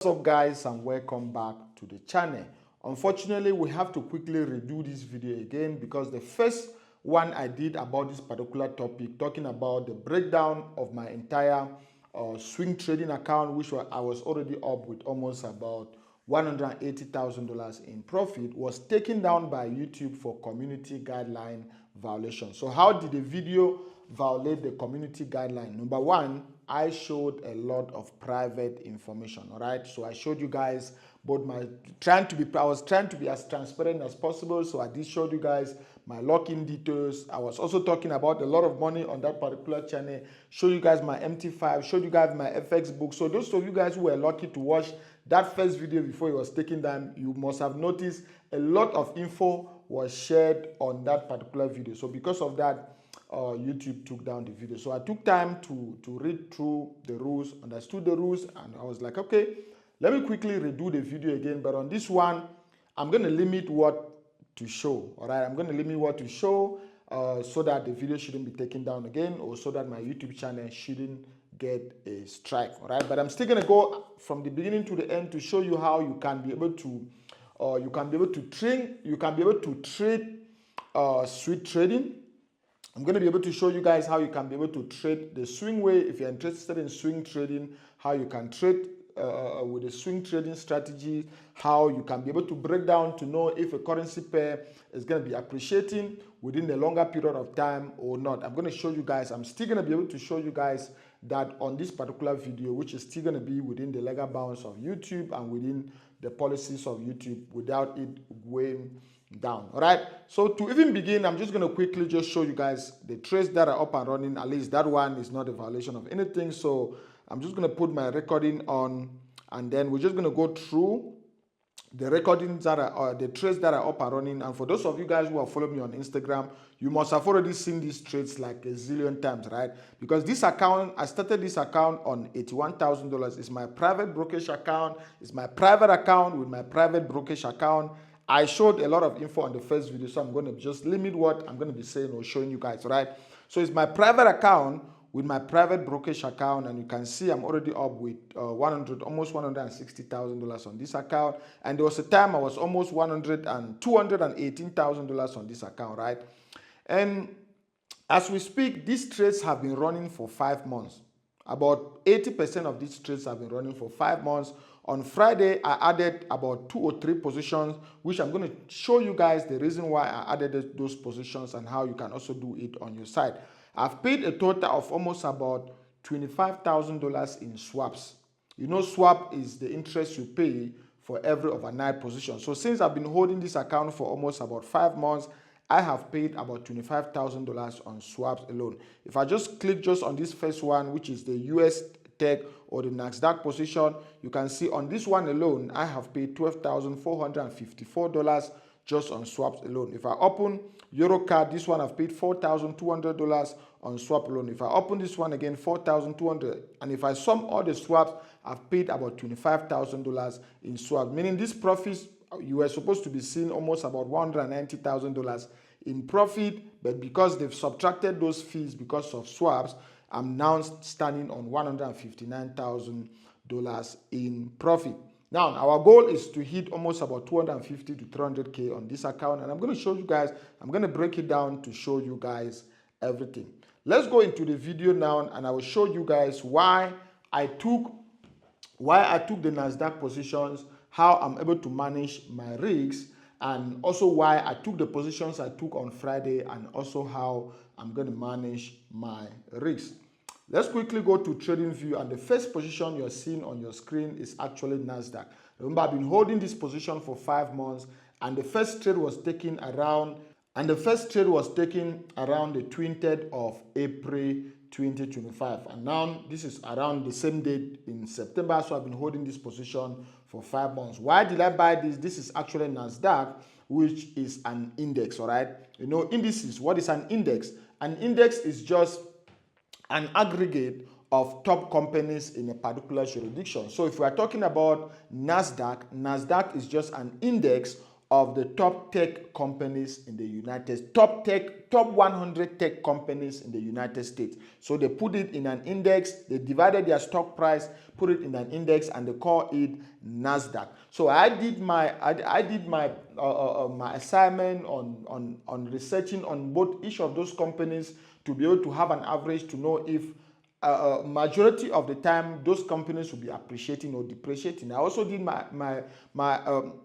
What's up guys, and welcome back to the channel. Unfortunately, we have to quickly redo this video again because the first one I did about this particular topic, talking about the breakdown of my entire swing trading account, which I was already up with almost about $180,000 in profit, was taken down by YouTube for community guideline violation. So how did the video violate the community guideline? Number one, I showed a lot of private information. All right, so I showed you guys both I was trying to be as transparent as possible. So I did show you guys my login details. I was also talking about a lot of money on that particular channel, show you guys my MT5, showed you guys my FX book. So those of you guys who were lucky to watch that first video before it was taken down, you must have noticed a lot of info was shared on that particular video. So because of that, YouTube took down the video. So I took time to read through the rules, understood the rules, and I was like, okay, let me quickly redo the video again. But on this one, I'm going to limit what to show. All right, I'm going to limit what to show so that the video shouldn't be taken down again, or so that my YouTube channel shouldn't get a strike. All right, but I'm still going to go from the beginning to the end to show you how you can be able to trade swing trading. I'm going to be able to show you guys how you can be able to trade the swing way. If you're interested in swing trading, how you can trade with a swing trading strategy, how you can be able to break down to know if a currency pair is going to be appreciating within a longer period of time or not. I'm going to show you guys. I'm still going to be able to show you guys that on this particular video, which is still going to be within the legal bounds of YouTube and within the policies of YouTube without it going down. All right, so to even begin, I'm just going to quickly just show you guys the trades that are up and running. At least that one is not a violation of anything. So I'm just going to put my recording on, and then we're just going to go through the recordings that are the trades that are up and running. And for those of you guys who are following me on Instagram, you must have already seen these trades like a zillion times, right? Because this account, I started this account on $81,000. It's my private brokerage account. It's my private account with my private brokerage account. I showed a lot of info on the first video, so I'm going to just limit what I'm going to be saying or showing you guys, right? So it's my private account with my private brokerage account, and you can see I'm already up with almost $160,000 on this account. And there was a time I was almost $218,000 on this account, right? And as we speak, these trades have been running for 5 months. About 80% of these trades have been running for 5 months. On Friday, I added about 2 or 3 positions, which I'm going to show you guys the reason why I added those positions and how you can also do it on your side. I've paid a total of almost about $25,000 in swaps. You know, swap is the interest you pay for every overnight position. So since I've been holding this account for almost about 5 months, I have paid about $25,000 on swaps alone. If I just click just on this first one, which is the US Tech or the Nasdaq position, you can see on this one alone, I have paid $12,454 just on swaps alone. If I open Eurocard, this one I've paid $4,200 on swap alone. If I open this one again, $4,200, and if I sum all the swaps, I've paid about $25,000 in swaps. Meaning this profits, you were supposed to be seeing almost about $190,000 in profit, but because they've subtracted those fees because of swaps, I'm now standing on $159,000 in profit. Now, our goal is to hit almost about 250 to 300K on this account. And I'm going to show you guys, I'm going to break it down to show you guys everything. Let's go into the video now, and I will show you guys why I took the Nasdaq positions, how I'm able to manage my risks, and also why I took the positions I took on Friday, and also how I'm going to manage my risks. Let's quickly go to trading view, and the first position you're seeing on your screen is actually Nasdaq. Remember, I've been holding this position for 5 months, and the first trade was taken around the 20th of April 2025, and now this is around the same date in September. So I've been holding this position for 5 months. Why did I buy this? This is actually Nasdaq, which is an index. All right, you know, indices. What is an index? An index is just an aggregate of top companies in a particular jurisdiction. So if we are talking about Nasdaq, Nasdaq is just an index of the top tech companies in the United States, top 100 tech companies in the United States. So they put it in an index, they divided their stock price, put it in an index, and they call it Nasdaq. So I did my my assignment on researching on both each of those companies to be able to have an average to know if majority of the time those companies will be appreciating or depreciating. I also did my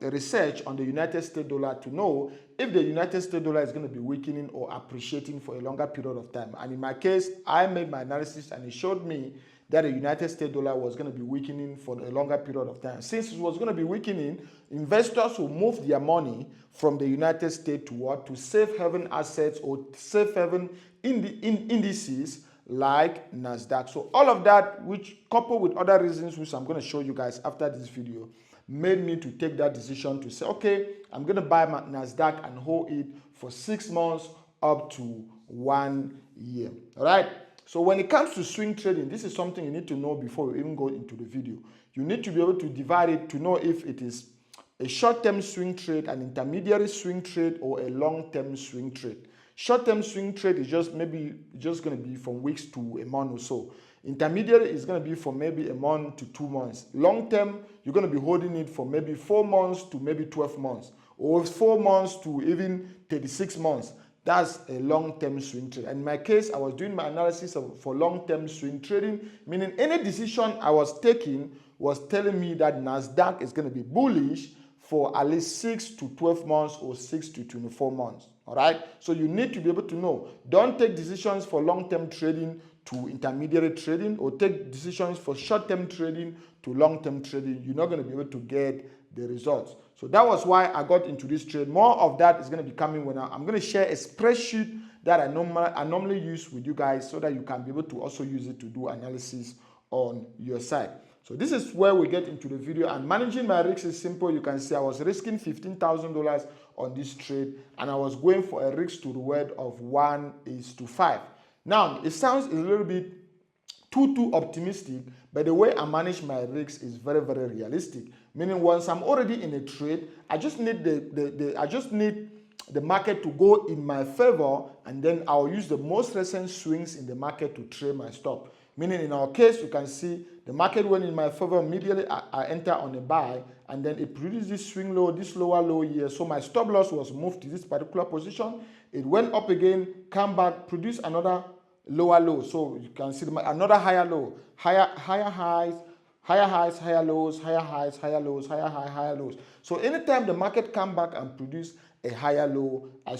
research on the United States dollar to know if the United States dollar is going to be weakening or appreciating for a longer period of time. And in my case, I made my analysis and it showed me that the United States dollar was going to be weakening for a longer period of time. Since it was going to be weakening, investors will move their money from the United States to what? To safe haven assets or safe haven indices like Nasdaq. So all of that, which coupled with other reasons which I'm going to show you guys after this video, made me to take that decision to say, okay, I'm going to buy my Nasdaq and hold it for 6 months up to 1 year. All right. So when it comes to swing trading, this is something you need to know before you even go into the video. You need to be able to divide it to know if it is a short-term swing trade, an intermediary swing trade, or a long-term swing trade. Short-term swing trade is just maybe just going to be from weeks to a month or so. Intermediary is going to be from maybe a month to 2 months. Long-term, you're going to be holding it for maybe 4 months to maybe 12 months, or 4 months to even 36 months. That's a long-term swing trade. And in my case, I was doing my analysis for long-term swing trading, meaning any decision I was taking was telling me that Nasdaq is going to be bullish for at least 6 to 12 months or 6 to 24 months. All right. So you need to be able to know. Don't take decisions for long-term trading to intermediary trading, or take decisions for short-term trading to long-term trading. You're not going to be able to get the results. So that was why I got into this trade. More of that is going to be coming when I'm going to share a spreadsheet that I normally use with you guys so that you can be able to also use it to do analysis on your side. So this is where we get into the video, and managing my risks is simple. You can see I was risking $15,000 on this trade, and I was going for a risk to reward of 1:5. Now, it sounds a little bit too optimistic, but the way I manage my risks is very, very realistic. Meaning, once I'm already in a trade, I just need the market to go in my favor, and then I'll use the most recent swings in the market to trade my stop. Meaning, in our case, you can see the market went in my favor immediately. I enter on a buy, and then it produced this swing low, this lower low here. So my stop loss was moved to this particular position. It went up again, come back, produced another lower low. So you can see another higher low, higher highs, higher lows, higher highs, higher lows, higher lows. So anytime the market come back and produce a higher low, I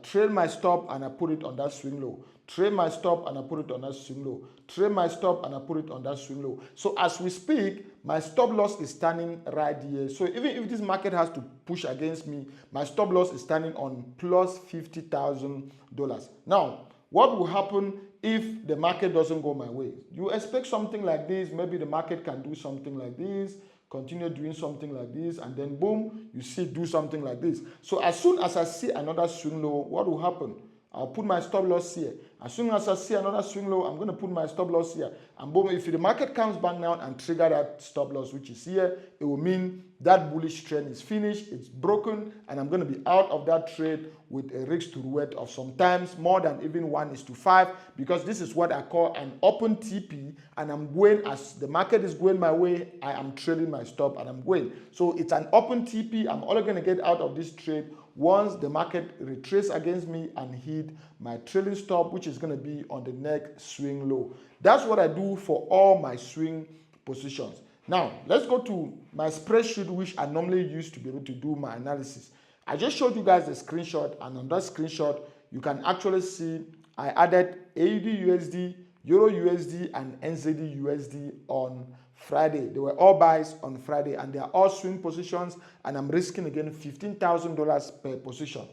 trail my stop and I put it on that swing low. Trade my stop and I put it on that swing low. Trade my stop and I put it on that swing low. So as we speak, my stop loss is standing right here. So even if this market has to push against me, my stop loss is standing on plus $50,000. Now, what will happen if the market doesn't go my way? You expect something like this. Maybe the market can do something like this, continue doing something like this, and then boom, you see do something like this. So as soon as I see another swing low, what will happen? I'll put my stop loss here. As soon as I see another swing low, I'm going to put my stop loss here. And boom, if the market comes back now and trigger that stop loss, which is here, it will mean that bullish trend is finished, it's broken, and I'm going to be out of that trade with a risk to reward of sometimes more than even 1:5, because this is what I call an open TP, and I'm going as the market is going my way, I am trailing my stop and I'm going. So it's an open TP. I'm only going to get out of this trade once the market retraces against me and hit my trailing stop, which is going to be on the next swing low. That's what I do for all my swing positions. Now, let's go to my spreadsheet, which I normally use to be able to do my analysis. I just showed you guys the screenshot, and on that screenshot, you can actually see I added AUD USD, Euro USD, and NZD USD on Friday. They were all buys on Friday, and they are all swing positions, and I'm risking again $15,000 per position.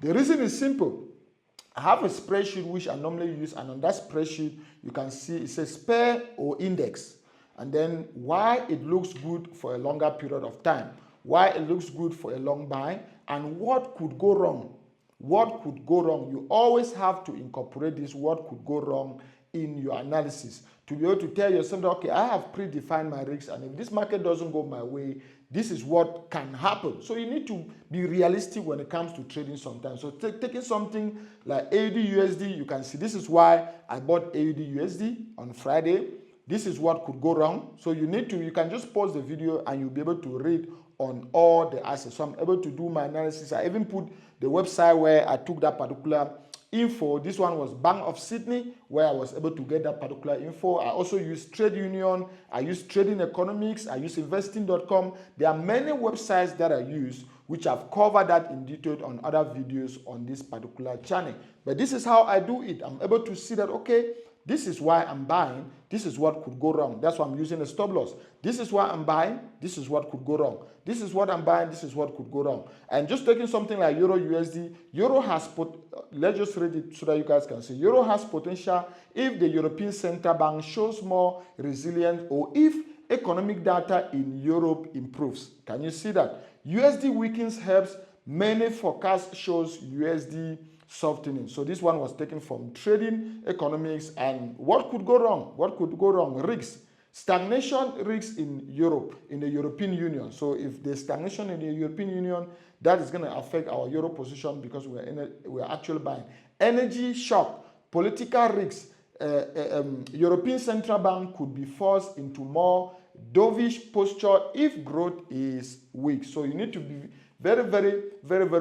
The reason is simple. I have a spreadsheet which I normally use, and on that spreadsheet, you can see it says pair or index, and then why it looks good for a longer period of time, why it looks good for a long buy, and what could go wrong. What could go wrong? You always have to incorporate this what could go wrong in your analysis to be able to tell yourself that, okay, I have predefined my risks, and if this market doesn't go my way, this is what can happen. So you need to be realistic when it comes to trading sometimes. So taking something like AUD USD, you can see this is why I bought AUD USD on Friday. This is what could go wrong. So you can just pause the video and you'll be able to read on all the assets. So I'm able to do my analysis. I even put the website where I took that particular info. This one was Bank of Sydney, where I was able to get that particular info. I also use Trade Union, I use Trading Economics, I use investing.com. There are many websites that I use which I've covered that in detail on other videos on this particular channel. But this is how I do it. I'm able to see that, okay, this is why I'm buying, this is what could go wrong. That's why I'm using a stop loss. This is why I'm buying, this is what could go wrong. This is what I'm buying, this is what could go wrong. And just taking something like Euro USD, Euro has, let's just read it so that you guys can see. Euro has potential if the European Central Bank shows more resilience or if economic data in Europe improves. Can you see that? USD weakens helps, many forecast shows USD softening. So this one was taken from Trading Economics. And what could go wrong? What could go wrong? Risks. Stagnation risks in Europe, in the European Union. So if there's stagnation in the European Union, that is going to affect our euro position because we're actually buying. Energy shock, political risks. European Central Bank could be forced into more dovish posture if growth is weak. So you need to be very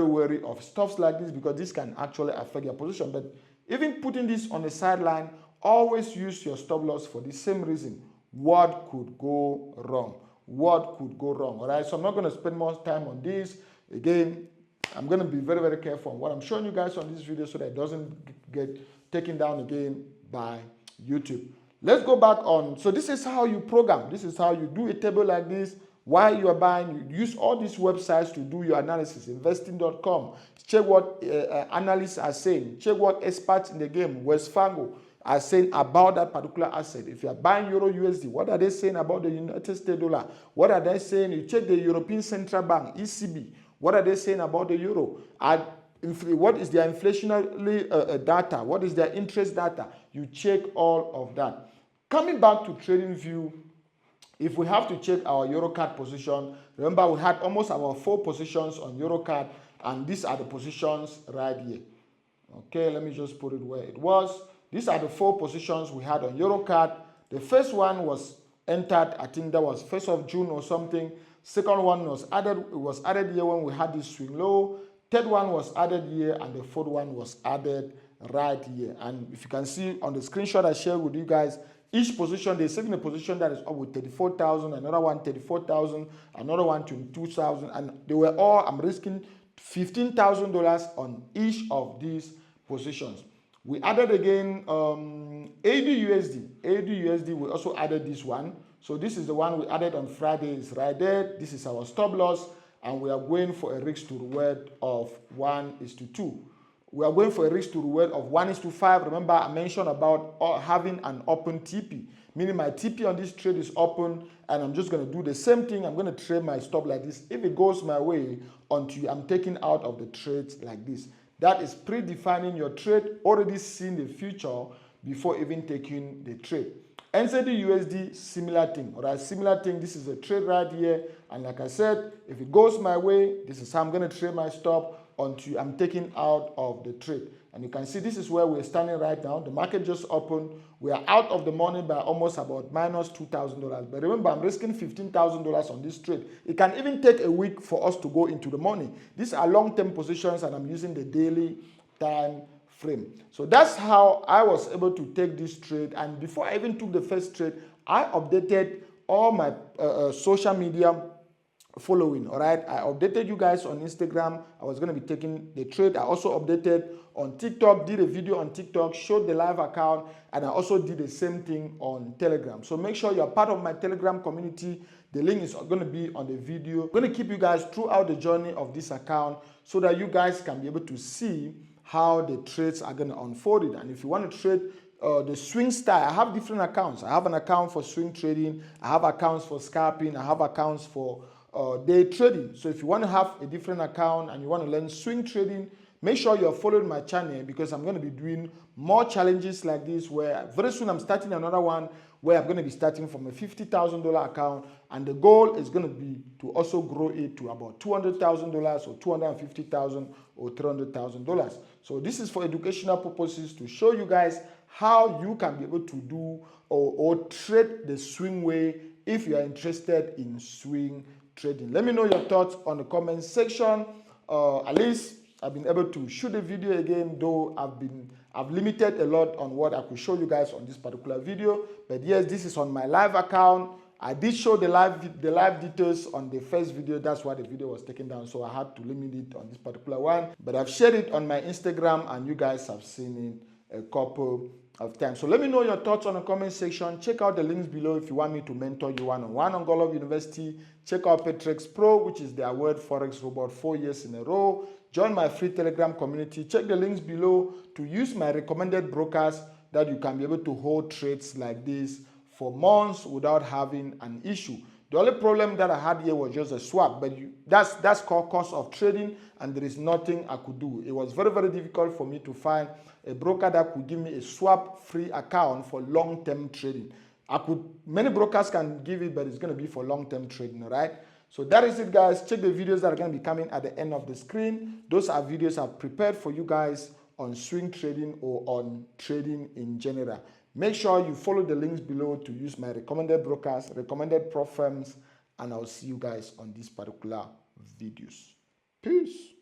wary of stuff like this because this can actually affect your position. But even putting this on the sideline, always use your stop loss for the same reason. What could go wrong? What could go wrong? All right, so I'm not going to spend more time on this. Again, I'm going to be very careful on what I'm showing you guys on this video so that it doesn't get taken down again by YouTube. Let's go back on. So this is how you program. This is how you do a table like this. While you are buying, you use all these websites to do your analysis. Investing.com. Check what analysts are saying. Check what experts in the game, West Fargo, are saying about that particular asset. If you are buying Euro USD, what are they saying about the United States dollar? What are they saying? You check the European Central Bank, ECB. What are they saying about the euro? What is their inflationary data? What is their interest data? You check all of that. Coming back to TradingView, if we have to check our EuroCard position, remember we had almost about 4 positions on EuroCard, and these are the positions right here. Okay, let me just put it where it was. These are the 4 positions we had on EuroCard. The first one was entered, I think that was 1st of June or something. Second one was added, it was added here when we had this swing low. Third one was added here, and the fourth one was added right here. And if you can see on the screenshot I shared with you guys, each position, they're saving a position that is up with 34,000, another one 34,000, another one 22,000, and they were all, I'm risking $15,000 on each of these positions. We added again AUD USD, we also added this one. So this is the one we added on Friday, it's right there. This is our stop loss, and we are going for a risk to reward of 1:2. We are going for a risk to reward of 1:5. Remember, I mentioned about having an open TP, meaning my TP on this trade is open, and I'm just going to do the same thing. I'm going to trade my stop like this. If it goes my way, until I'm taken out of the trades like this. That is predefining your trade, already seeing the future before even taking the trade. NZD USD, similar thing. All right, similar thing. This is a trade right here, and like I said, if it goes my way, this is how I'm going to trade my stop until I'm taken out of the trade. And you can see this is where we're standing right now. The market just opened. We are out of the money by almost about minus $2,000. But remember, I'm risking $15,000 on this trade. It can even take a week for us to go into the money. These are long-term positions, and I'm using the daily time frame. So that's how I was able to take this trade. And before I even took the first trade, I updated all my social media following. All right, I updated you guys on Instagram. I was going to be taking the trade. I also updated on TikTok, did a video on TikTok, showed the live account, and I also did the same thing on Telegram. So make sure you're part of my Telegram community. The link is going to be on the video. I'm going to keep you guys throughout the journey of this account so that you guys can be able to see how the trades are going to unfold it. And if you want to trade the swing style, I have different accounts. I have an account for swing trading. I have accounts for scalping. I have accounts for day trading. So if you want to have a different account and you want to learn swing trading, make sure you're following my channel, because I'm going to be doing more challenges like this, where very soon I'm starting another one where I'm going to be starting from a $50,000 account, and the goal is going to be to also grow it to about $200,000 or $250,000 or $300,000. So this is for educational purposes to show you guys how you can be able to do or trade the swing way if you are interested in swing trading. Let me know your thoughts on the comment section. At least I've been able to shoot a video again, though I've limited a lot on what I could show you guys on this particular video. But yes, this is on my live account. I did show the live details on the first video. That's why the video was taken down, so I had to limit it on this particular one. But I've shared it on my Instagram, and you guys have seen it a couple of times. So let me know your thoughts on the comment section. Check out the links below if you want me to mentor you one-on-one on Golub University. Check out Petrex Pro, which is the award Forex robot 4 years in a row. Join my free Telegram community. Check the links below to use my recommended brokers that you can be able to hold trades like this for months without having an issue. The only problem that I had here was just a swap, but that's called cost of trading, and there is nothing I could do. It was very, very difficult for me to find a broker that could give me a swap-free account for long-term trading. Many brokers can give it, but it's going to be for long-term trading, all right? So that is it, guys. Check the videos that are going to be coming at the end of the screen. Those are videos I've prepared for you guys on swing trading or on trading in general. Make sure you follow the links below to use my recommended brokers, recommended prop firms, and I'll see you guys on these particular videos. Peace.